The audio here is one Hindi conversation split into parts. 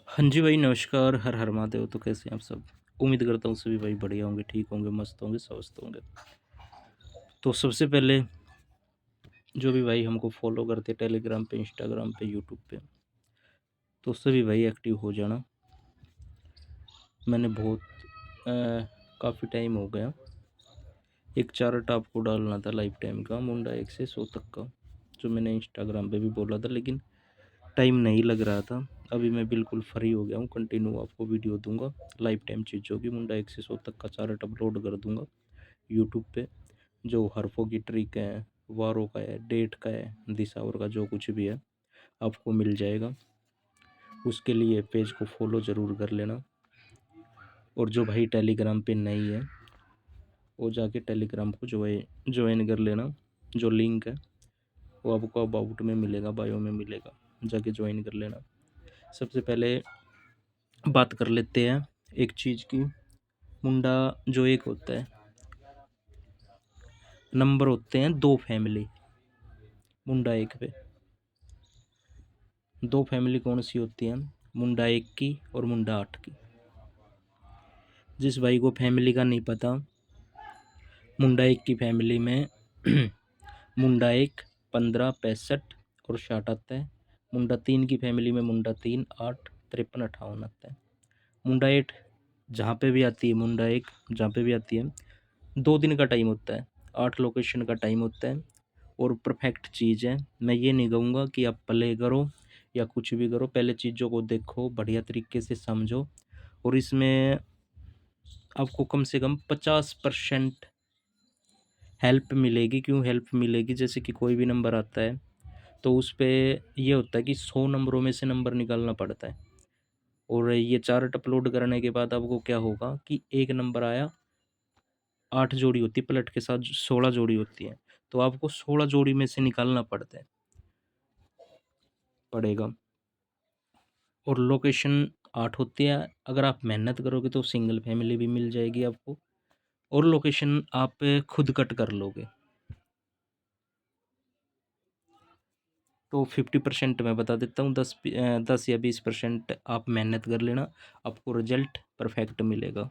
हाँ जी भाई, नमस्कार। हर हर महादेव। तो कैसे हैं आप सब? उम्मीद करता हूँ सभी भाई बढ़िया होंगे, ठीक होंगे, मस्त होंगे, स्वस्थ होंगे। तो सबसे पहले जो भी भाई हमको फॉलो करते हैं टेलीग्राम पे, इंस्टाग्राम पे, यूट्यूब पे, तो सभी भाई एक्टिव हो जाना। मैंने बहुत काफ़ी टाइम हो गया एक चार्ट आपको डालना था लाइफ टाइम का, मुंडा 1 से 100 तक का, जो मैंने इंस्टाग्राम पे भी बोला था, लेकिन टाइम नहीं लग रहा था। अभी मैं बिल्कुल फ्री हो गया हूँ, कंटिन्यू आपको वीडियो दूंगा लाइफ टाइम चीज़ों की। मुंडा 1 से 100 तक का चार्ट अपलोड कर दूंगा यूट्यूब पे। जो हरफों की ट्रिक है, वारों का है, डेट का है, दिशावर का, जो कुछ भी है आपको मिल जाएगा। उसके लिए पेज को फॉलो ज़रूर कर लेना। और जो भाई टेलीग्राम पे नहीं है वो जाके टेलीग्राम को ज्वाइन कर लेना। जो लिंक है वो आपको अबाउट में मिलेगा, बायो में मिलेगा, जाके ज्वाइन कर लेना। सबसे पहले बात कर लेते हैं एक चीज़ की। मुंडा जो एक होता है, नंबर होते हैं दो फैमिली मुंडा एक पे। दो फैमिली कौन सी होती हैं? मुंडा 1 की और मुंडा 8 की। जिस भाई को फैमिली का नहीं पता, मुंडा 1 की फैमिली में मुंडा 1 15 65 और 60 आता है। मुंडा 3 की फैमिली में मुंडा 3 8 53 58 आता है। मुंडा 8 जहाँ पे भी आती है, मुंडा 1 जहाँ पे भी आती है, 2 दिन का टाइम होता है, 8 लोकेशन का टाइम होता है। और परफेक्ट चीज़ है। मैं ये नहीं कहूँगा कि आप प्ले करो या कुछ भी करो, पहले चीज़ों को देखो, बढ़िया तरीके से समझो। और इसमें आपको कम से कम 50% हेल्प मिलेगी। क्यों हेल्प मिलेगी? जैसे कि कोई भी नंबर आता है तो उस पे ये होता है कि 100 नंबरों में से नंबर निकालना पड़ता है। और ये चार्ट अपलोड करने के बाद आपको क्या होगा कि एक नंबर आया, 8 जोड़ी होती है, पलट के साथ 16 जोड़ी होती है, तो आपको 16 जोड़ी में से निकालना पड़ेगा। और लोकेशन 8 होती है। अगर आप मेहनत करोगे तो सिंगल फैमिली भी मिल जाएगी आपको, और लोकेशन आप खुद कट कर लोगे। तो 50% मैं बता देता हूँ, 10 या 20% आप मेहनत कर लेना, आपको रिजल्ट परफेक्ट मिलेगा।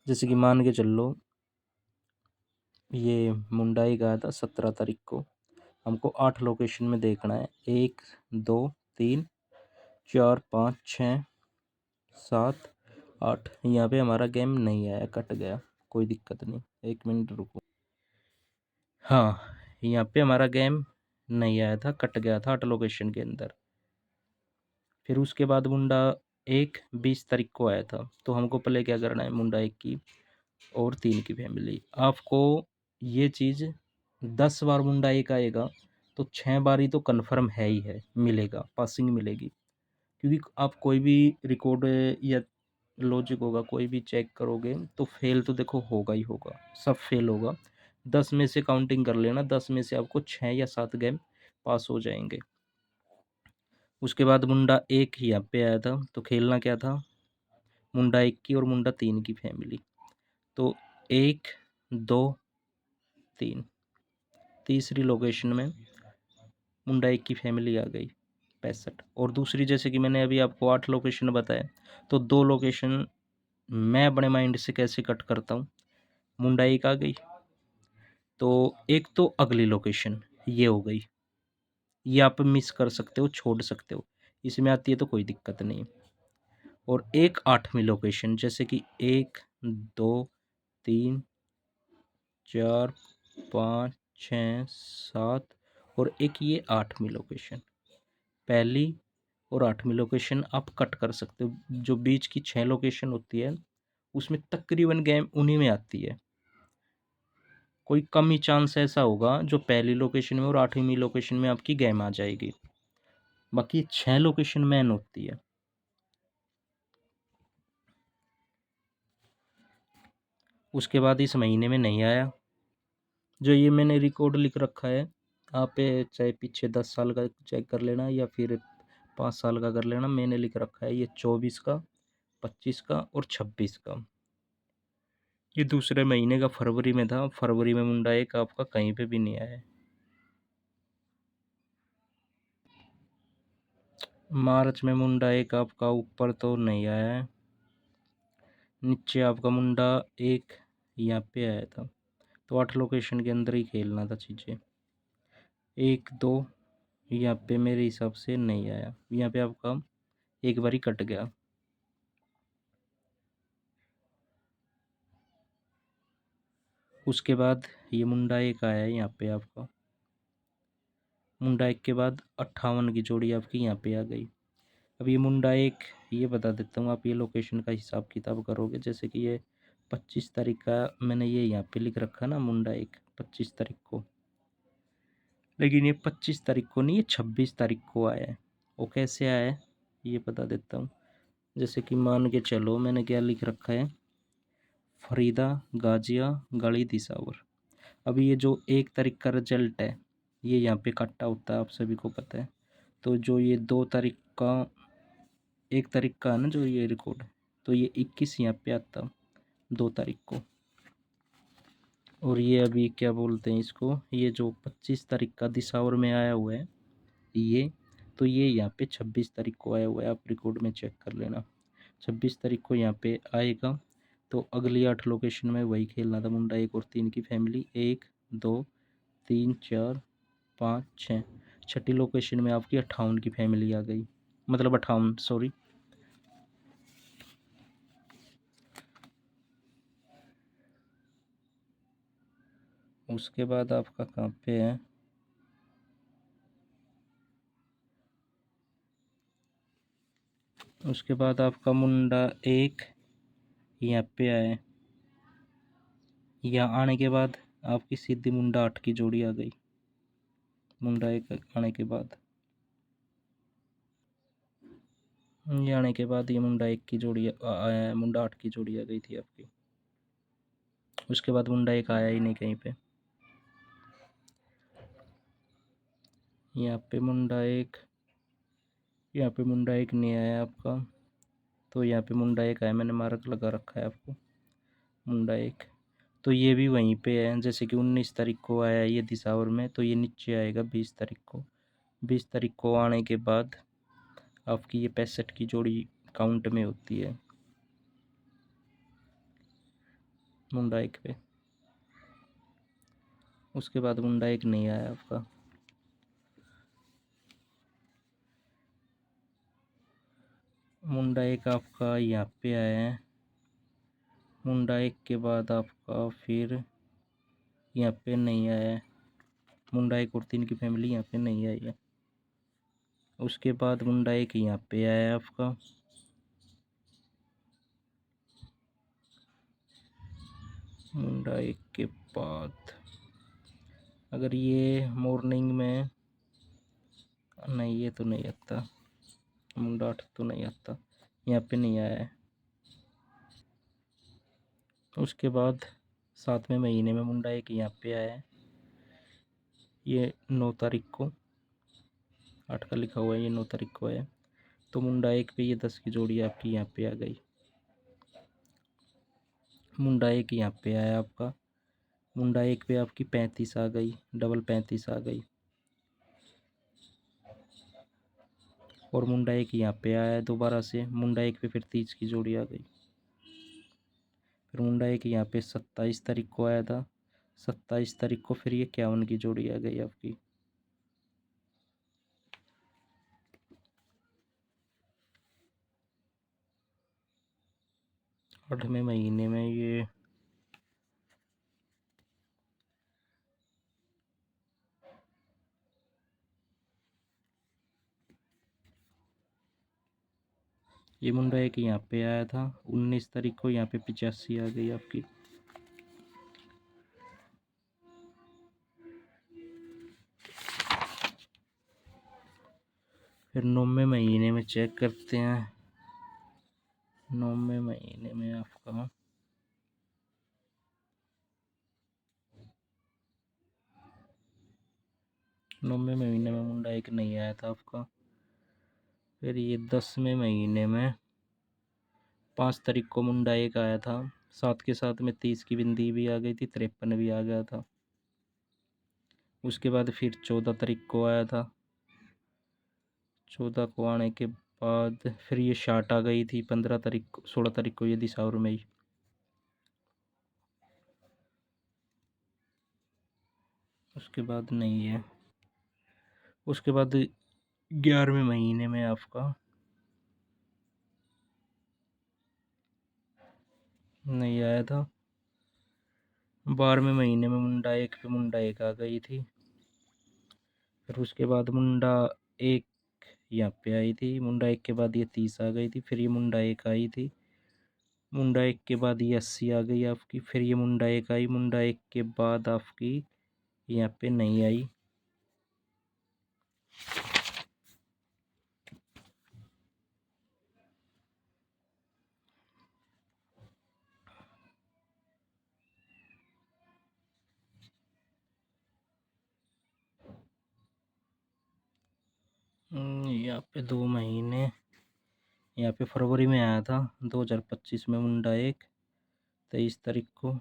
जैसे कि मान के चल लो, ये मुंडाई गया था 17 तारीख को। हमको 8 लोकेशन में देखना है, 1 2 3 4 5 6 7 8। यहाँ पे हमारा गेम नहीं आया, कट गया, कोई दिक्कत नहीं, 1 मिनट रुको। हाँ, यहाँ पे हमारा गेम नहीं आया था, कट गया था 8 लोकेशन के अंदर। फिर उसके बाद मुंडा 1 20 तारीख को आया था। तो हमको पहले क्या करना है, मुंडा 1 की और 3 की फैमिली। आपको ये चीज़ 10 बार मुंडा 1 आएगा तो 6 बार ही तो कन्फर्म है ही है, मिलेगा, पासिंग मिलेगी। क्योंकि आप कोई भी रिकॉर्ड या लॉजिक होगा, कोई भी चेक करोगे तो फेल तो देखो होगा ही होगा, सब फेल होगा। 10 में से काउंटिंग कर लेना, 10 में से आपको 6 या 7 गेम पास हो जाएंगे। उसके बाद मुंडा 1 यहाँ पे आया था, तो खेलना क्या था, मुंडा 1 की और मुंडा 3 की फैमिली। तो 1 2 3 तीसरी लोकेशन में मुंडा 1 की फैमिली आ गई 65। और दूसरी, जैसे कि मैंने अभी आपको 8 लोकेशन बताया, तो 2 लोकेशन मैं अपने माइंड से कैसे कट करता हूँ। मुंडा 1 आ गई, तो एक तो अगली लोकेशन ये हो गई, ये आप मिस कर सकते हो, छोड़ सकते हो, इसमें आती है तो कोई दिक्कत नहीं। और एक 8वीं लोकेशन, जैसे कि 1 2 3 4 5 6 7 और एक ये 8वीं लोकेशन। पहली और 8वीं लोकेशन आप कट कर सकते हो। जो बीच की 6 लोकेशन होती है उसमें तकरीबन गेम उन्हीं में आती है। कोई कम ही चांस ऐसा होगा जो पहली लोकेशन में और 8वीं लोकेशन में आपकी गेम आ जाएगी, बाकी 6 लोकेशन मैन होती है। उसके बाद इस महीने में नहीं आया, जो ये मैंने रिकॉर्ड लिख रखा है, आप चाहे पीछे 10 साल का चेक कर लेना या फिर 5 साल का कर लेना। मैंने लिख रखा है ये 24 का, 25 का और 26 का। ये दूसरे महीने का फरवरी में था। फरवरी में मुंडा एक आपका कहीं पे भी नहीं आया है। मार्च में मुंडा एक आपका ऊपर तो नहीं आया है, नीचे आपका मुंडा एक यहाँ पे आया था। तो 8 लोकेशन के अंदर ही खेलना था चीज़ें। 1 2 यहाँ पे मेरे हिसाब से नहीं आया, यहाँ पे आपका एक बारी कट गया। उसके बाद ये मुंडा एक आया है यहाँ पे आपका, मुंडा एक के बाद 58 की जोड़ी आपकी यहाँ पे आ गई। अब ये मुंडा एक, ये बता देता हूँ, आप ये लोकेशन का हिसाब किताब करोगे। जैसे कि ये 25 तारीख का मैंने ये यहाँ पे लिख रखा ना, मुंडा एक 25 तारीख को, लेकिन ये 25 तारीख को नहीं, ये 26 तारीख को आया है। वो कैसे आया है ये बता देता हूँ। जैसे कि मान के चलो, मैंने क्या लिख रखा है, फरीदा गाजिया गली दिसावर। अभी ये जो 1 तारीख का रिजल्ट है, ये यहाँ पे कट्टा होता है, आप सभी को पता है। तो जो ये 2 तारीख का, 1 तारीख का है ना जो ये रिकॉर्ड, तो ये 21 यहाँ पे आता 2 तारीख को। और ये अभी क्या बोलते हैं इसको, ये जो 25 तारीख का दिसावर में आया हुआ है ये, तो ये यहाँ पे 26 तारीख को आया हुआ है, आप रिकॉर्ड में चेक कर लेना। 26 तारीख को यहाँ पे आएगा। तो अगली 8 लोकेशन में वही खेलना था, मुंडा एक और 3 की फैमिली, 1 2 3 4 5 6। छठी लोकेशन में आपकी 58 की फैमिली आ गई, मतलब 58 सॉरी। उसके बाद आपका कहाँ पे है, उसके बाद आपका मुंडा एक यहाँ पे आए, यहाँ आने के बाद आपकी सीधी मुंडा 8 की जोड़ी आ गई, मुंडा एक आने के बाद, ये आने के बाद ये मुंडा एक की जोड़ी आया, मुंडा 8 की जोड़ी आ गई थी आपकी। उसके बाद मुंडा एक आया ही नहीं कहीं पे। यहाँ पे मुंडा एक, यहाँ पे मुंडा एक नहीं आया आपका, तो यहाँ पे मुंडा एक आया, मैंने मार्क लगा रखा है आपको, मुंडा एक। तो ये भी वहीं पे है, जैसे कि 19 तारीख को आया ये दिसावर में, तो ये नीचे आएगा 20 तारीख को। 20 तारीख को आने के बाद आपकी ये 65 की जोड़ी काउंट में होती है मुंडा एक पे। उसके बाद मुंडा एक नहीं आया आपका। मुंडा एक आपका यहाँ पे आया है, मुंडा एक के बाद आपका फिर यहाँ पे नहीं आया है, मुंडा एक और 3 की फैमिली यहाँ पे नहीं आई है। उसके बाद मुंडा एक यहाँ पे आया है आपका, मुंडा एक के बाद अगर ये मॉर्निंग में, नहीं ये तो नहीं आता, मुंडा 8 तो नहीं आता, यहाँ पे नहीं आया है। उसके बाद 7वें महीने में मुंडा एक यहाँ पे आया है, ये 9 तारीख को, 8 का लिखा हुआ है, ये 9 तारीख को है। तो मुंडा एक पे ये 10 की जोड़ी आपकी यहाँ पे आ गई। मुंडा एक यहाँ पे आया आपका, मुंडा एक पे आपकी 35 आ गई, डबल 35 आ गई। और मुंडा एक यहाँ पे आया दोबारा से, मुंडा एक पे फिर 30 की जोड़ी आ गई। फिर मुंडा एक यहाँ पे 27 तारीख को आया था, 27 तारीख को फिर ये 51 की जोड़ी आ गई आपकी। आठवें महीने में ये मुंडा एक यहाँ पे आया था 19 तारीख को, यहाँ पे 85 आ गई आपकी। फिर 9वें महीने में चेक करते हैं, 9वें महीने में आपका 9वें महीने में मुंडा एक नहीं आया था आपका। फिर ये 10वें महीने में 5 तारीख को मुंडा एक आया था, साथ के साथ में 30 की बिंदी भी आ गई थी, 53 भी आ गया था। उसके बाद फिर 14 तारीख को आया था, 14 को आने के बाद फिर ये शार्ट आ गई थी 15 तारीख को, 16 तारीख को ये दिसंबर में ही। उसके बाद नहीं है। उसके बाद 11वें महीने में आपका नहीं आया था। 12वें महीने में मुंडा एक पे मुंडा एक आ गई थी। फिर उसके बाद मुंडा एक यहाँ पे आई थी। मुंडा एक के बाद ये 30 आ गई थी। फिर ये मुंडा एक आई थी। मुंडा एक के बाद ये 80 आ गई आपकी। फिर ये मुंडा एक आई। मुंडा एक के बाद आपकी यहाँ पे नहीं आई। यहाँ पे 2 महीने, यहाँ पे फरवरी में आया था 2025 में मुंडा एक 23 तारीख को।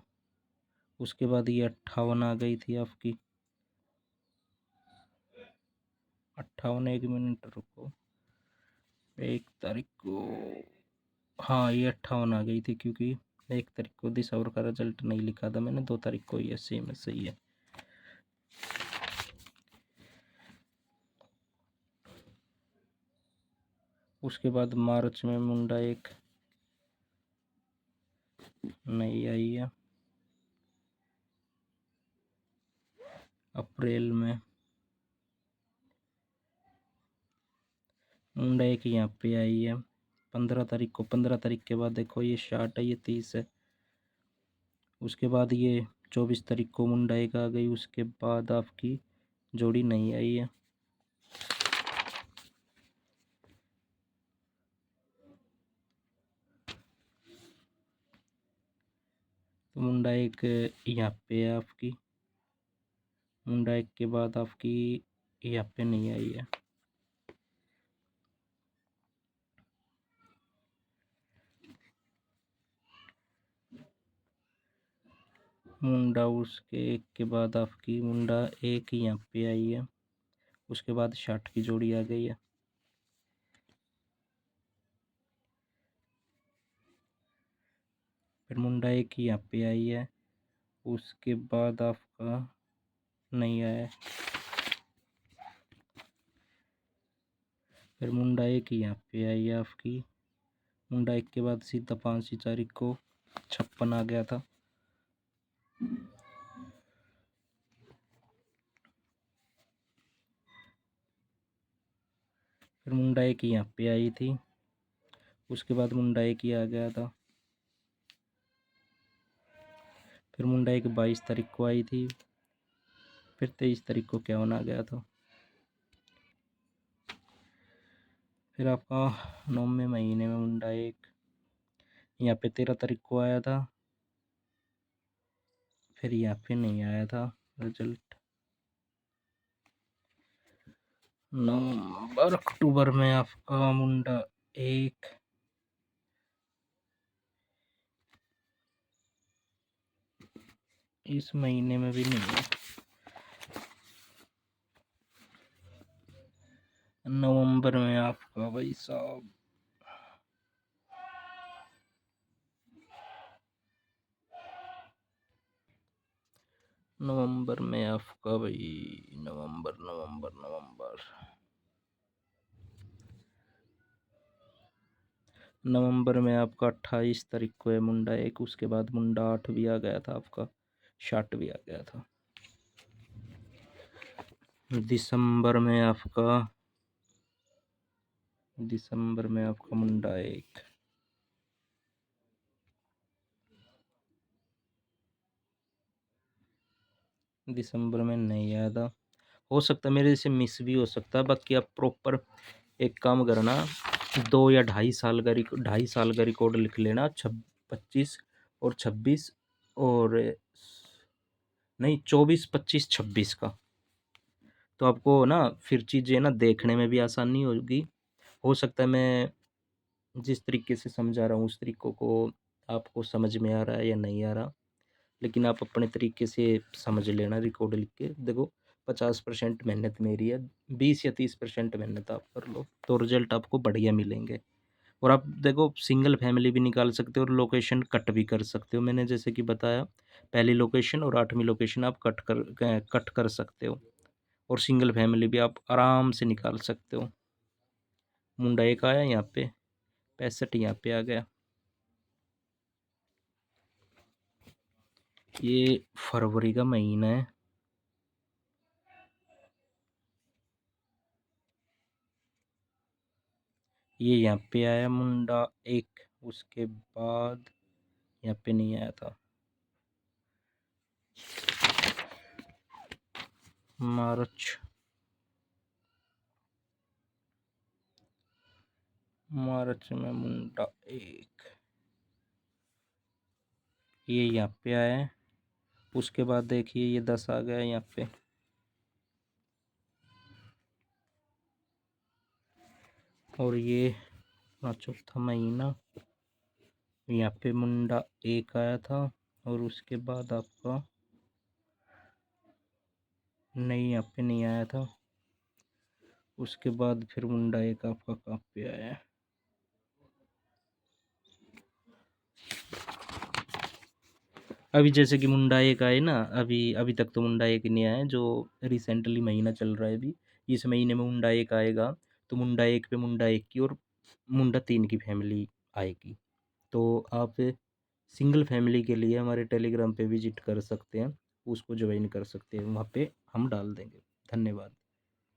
उसके बाद ये 58 आ गई थी आपकी। 58, 1 मिनट रुको, 1 तारीख को, हाँ ये 58 आ गई थी, क्योंकि 1 तारीख को दिसंबर का रिजल्ट नहीं लिखा था मैंने, 2 तारीख को ये सेम सही है। उसके बाद मार्च में मुंडा एक नहीं आई है। अप्रैल में मुंडा एक यहाँ पे आई है 15 तारीख को। 15 तारीख के बाद देखो ये शार्ट है, ये 30 है। उसके बाद ये 24 तारीख को मुंडा एक आ गई। उसके बाद आपकी जोड़ी नहीं आई है। तो मुंडा एक यहाँ पे है आपकी। मुंडा एक के बाद आपकी यहाँ पे नहीं आई है। मुंडा उसके एक के बाद आपकी मुंडा एक यहाँ पे आई है। उसके बाद 60 की जोड़ी आ गई है। फिर मुंडा एक यहाँ पे आई है। उसके बाद आपका नहीं आया। फिर मुंडा एक यहाँ पे आई है आपकी। मुंडा एक के बाद सीधा 5 तारीख को 56 आ गया था। फिर मुंडा एक यहाँ पे आई थी। उसके बाद मुंडा एक ही आ गया था। फिर मुंडा एक 22 तारीख को आई थी। फिर 23 तारीख को क्या होना आ गया था। फिर आपका 9वें महीने में मुंडा एक यहाँ पे 13 तारीख को आया था। फिर यहाँ पे नहीं आया था रिजल्ट। नवंबर अक्टूबर में आपका मुंडा एक इस महीने में भी नहीं है। नवंबर में आपका भाई साहब नवंबर में आपका भाई नवंबर नवंबर नवंबर नवंबर में आपका 28 तारीख को है मुंडा एक। उसके बाद मुंडा 8 भी आ गया था आपका, 60 भी आ गया था। दिसंबर में आपका मुंडा एक दिसंबर में नहीं आया था। हो सकता है मेरे से मिस भी हो सकता है। बाकी आप प्रॉपर एक काम करना, 2 या 2.5 साल का रिकॉर्ड लिख लेना। 25 और 26 और नहीं 24, 25, 26 का। तो आपको ना फिर चीज़ें ना देखने में भी आसानी होगी। हो सकता है मैं जिस तरीके से समझा रहा हूँ उस तरीकों को आपको समझ में आ रहा है या नहीं आ रहा, लेकिन आप अपने तरीके से समझ लेना। रिकॉर्ड लिख के देखो 50% मेहनत मेरी है, 20 या 30% मेहनत आप कर लो तो रिजल्ट आपको बढ़िया मिलेंगे। और आप देखो सिंगल फैमिली भी निकाल सकते हो और लोकेशन कट भी कर सकते हो। मैंने जैसे कि बताया पहली लोकेशन और 8वीं लोकेशन आप कट कर सकते हो और सिंगल फैमिली भी आप आराम से निकाल सकते हो। मुंडा एक आया यहाँ पे, 65 यहाँ पे आ गया। ये फरवरी का महीना है, ये यहाँ पे आया मुंडा एक, उसके बाद यहाँ पे नहीं आया था। मार्च में मुंडा एक, ये यहाँ पे आया है। उसके बाद देखिए ये 10 आ गया यहाँ पे, और ये अपना चौथा महीना, यहाँ पे मुंडा एक आया था और उसके बाद आपका नहीं, यहाँ पे नहीं आया था। उसके बाद फिर मुंडा एक आपका कहाँ पे आया है, अभी जैसे कि मुंडा एक आए ना, अभी अभी तक तो मुंडा एक नहीं आया है, जो रिसेंटली महीना चल रहा है अभी इस महीने में मुंडा एक आएगा। तो मुंडा एक पे मुंडा एक की और मुंडा तीन की फैमिली आएगी। तो आप सिंगल फैमिली के लिए हमारे टेलीग्राम पे विजिट कर सकते हैं, उसको ज्वाइन कर सकते हैं, वहाँ पे हम डाल देंगे। धन्यवाद।